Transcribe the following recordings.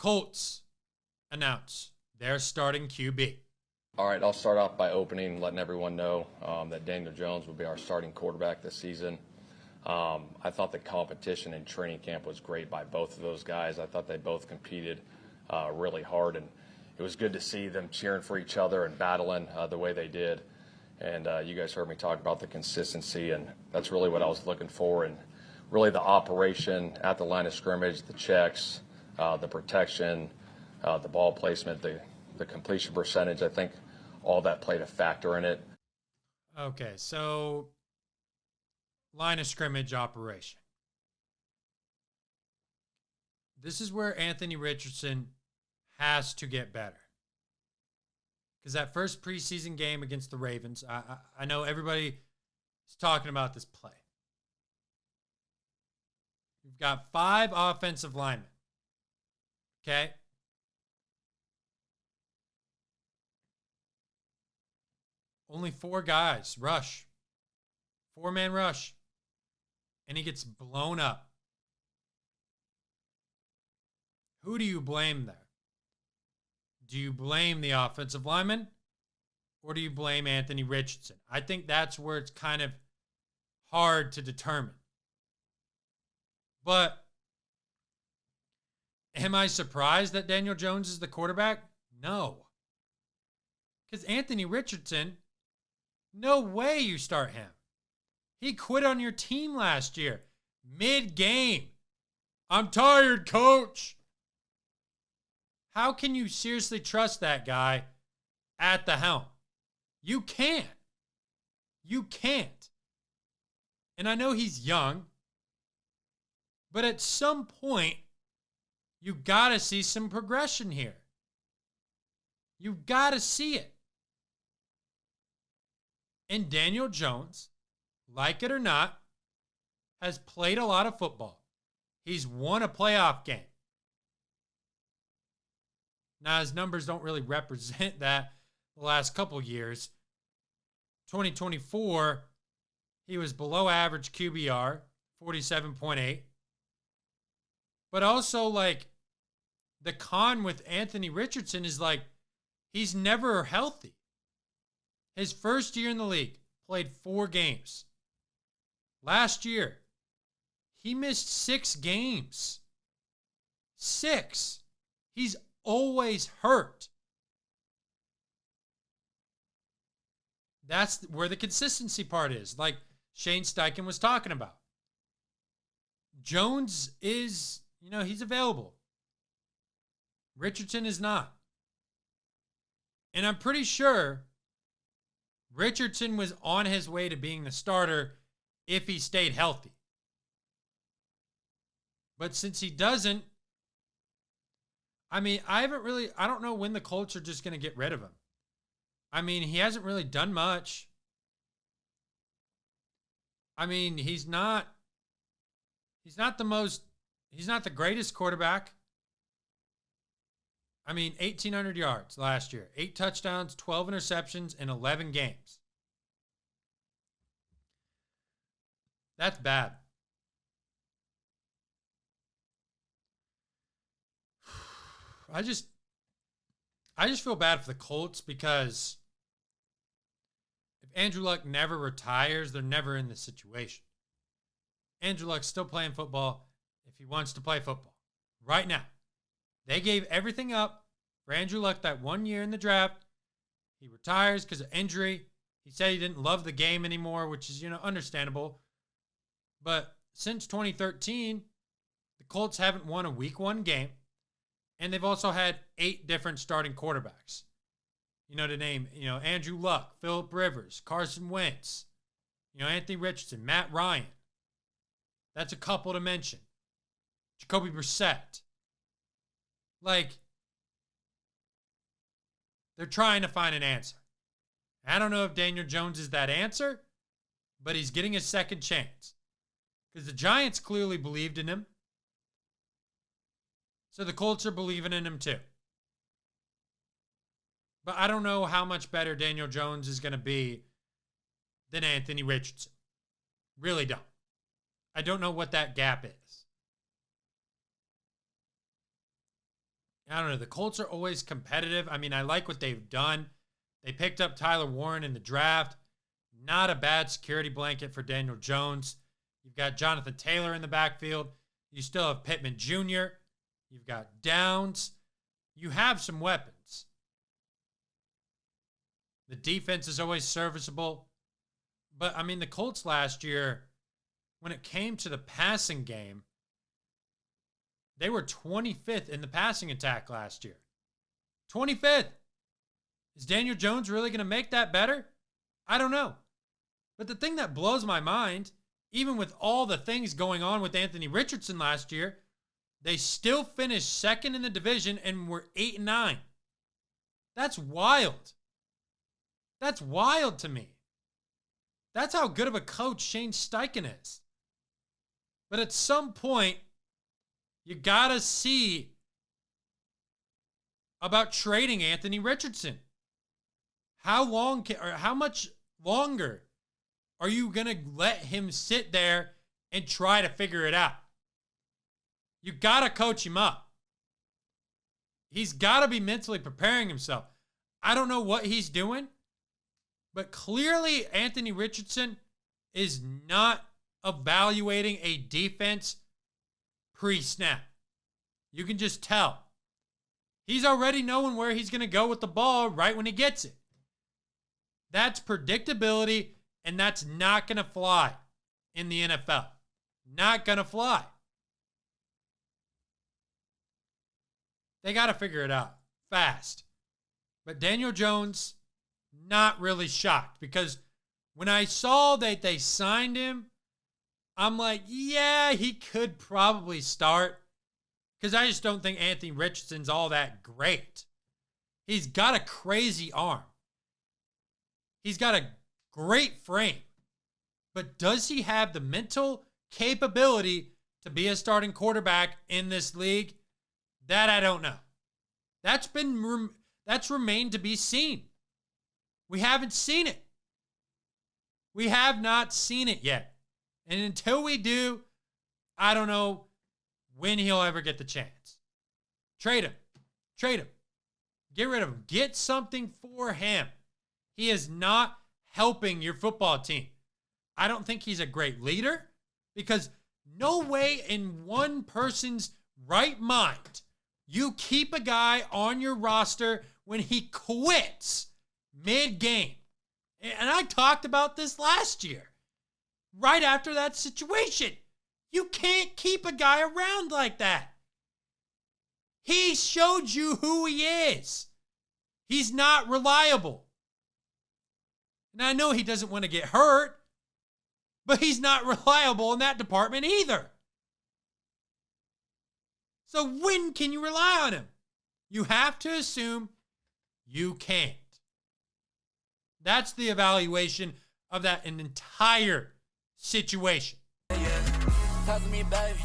Colts announce their starting QB. All right, I'll start off by letting everyone know that Daniel Jones will be our starting quarterback this season. I thought the competition in training camp was great by both of those guys. I thought they both competed really hard, and it was good to see them cheering for each other and battling the way they did. And you guys heard me talk about the consistency, and that's really what I was looking for. And really the operation at the line of scrimmage, the checks, the protection, the ball placement, the completion percentage, I think all that played a factor in it. Okay, so line of scrimmage operation. This is where Anthony Richardson has to get better. Because that first preseason game against the Ravens, I know everybody is talking about this play. You've got 5 offensive linemen. Okay? Only 4 guys rush. 4-man rush. And he gets blown up. Who do you blame there? Do you blame the offensive lineman? Or do you blame Anthony Richardson? I think that's where it's kind of hard to determine. But am I surprised that Daniel Jones is the quarterback? No. Because Anthony Richardson, no way you start him. He quit on your team last year, mid-game. I'm tired, coach. How can you seriously trust that guy at the helm? You can't. You can't. And I know he's young, but at some point, you got to see some progression here. You got to see it. And Daniel Jones, like it or not, has played a lot of football. He's won a playoff game. Now, his numbers don't really represent that the last couple years. 2024, he was below average QBR, 47.8. But also, like, the con with Anthony Richardson is, like, he's never healthy. His first year in the league, played 4 games. Last year, he missed 6 games. 6. He's always hurt. That's where the consistency part is, like Shane Steichen was talking about. Jones is, he's available. Richardson is not. And I'm pretty sure Richardson was on his way to being the starter if he stayed healthy. But since he doesn't, I don't know when the Colts are just going to get rid of him. I mean, he hasn't really done much. I mean, he's not the greatest quarterback. I mean, 1,800 yards last year, 8 touchdowns, 12 interceptions in 11 games. That's bad. I just feel bad for the Colts because if Andrew Luck never retires, they're never in this situation. Andrew Luck's still playing football if he wants to play football right now. They gave everything up for Andrew Luck that 1 year in the draft. He retires because of injury. He said he didn't love the game anymore, which is, understandable. But since 2013, the Colts haven't won a week 1 game. And they've also had 8 different starting quarterbacks. To name, Andrew Luck, Phillip Rivers, Carson Wentz, Anthony Richardson, Matt Ryan. That's a couple to mention. Jacoby Brissett. Like, they're trying to find an answer. I don't know if Daniel Jones is that answer, but he's getting a second chance. Because the Giants clearly believed in him. So the Colts are believing in him too. But I don't know how much better Daniel Jones is going to be than Anthony Richardson. Really don't. I don't know what that gap is. I don't know. The Colts are always competitive. I mean, I like what they've done. They picked up Tyler Warren in the draft. Not a bad security blanket for Daniel Jones. You've got Jonathan Taylor in the backfield. You still have Pittman Jr. You've got Downs. You have some weapons. The defense is always serviceable. But, I mean, the Colts last year, when it came to the passing game, they were 25th in the passing attack last year. 25th. Is Daniel Jones really going to make that better? I don't know. But the thing that blows my mind, even with all the things going on with Anthony Richardson last year, they still finished second in the division and were 8-9. That's wild. That's wild to me. That's how good of a coach Shane Steichen is. But at some point, you got to see about trading Anthony Richardson. How much longer are you going to let him sit there and try to figure it out? You got to coach him up. He's got to be mentally preparing himself. I don't know what he's doing, but clearly Anthony Richardson is not evaluating a defense pre-snap. You can just tell. He's already knowing where he's going to go with the ball right when he gets it. That's predictability, and that's not going to fly in the NFL. Not going to fly. They got to figure it out fast. But Daniel Jones, not really shocked, because when I saw that they signed him, I'm like, yeah, he could probably start, because I just don't think Anthony Richardson's all that great. He's got a crazy arm. He's got a great frame. But does he have the mental capability to be a starting quarterback in this league? That I don't know. That's remained to be seen. We haven't seen it. We have not seen it yet. And until we do, I don't know when he'll ever get the chance. Trade him. Trade him. Get rid of him. Get something for him. He is not helping your football team. I don't think he's a great leader, because no way in one person's right mind you keep a guy on your roster when he quits mid-game. And I talked about this last year, right after that situation. You can't keep a guy around like that. He showed you who he is. He's not reliable. And I know he doesn't want to get hurt, but he's not reliable in that department either. So when can you rely on him? You have to assume you can't. That's the evaluation of that entire situation. Talk to me, baby.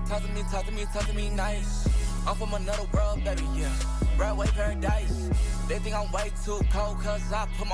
Talk to me nice. I'm from another world, baby, yeah. Broadway paradise. They think I'm way too cold, cause I put my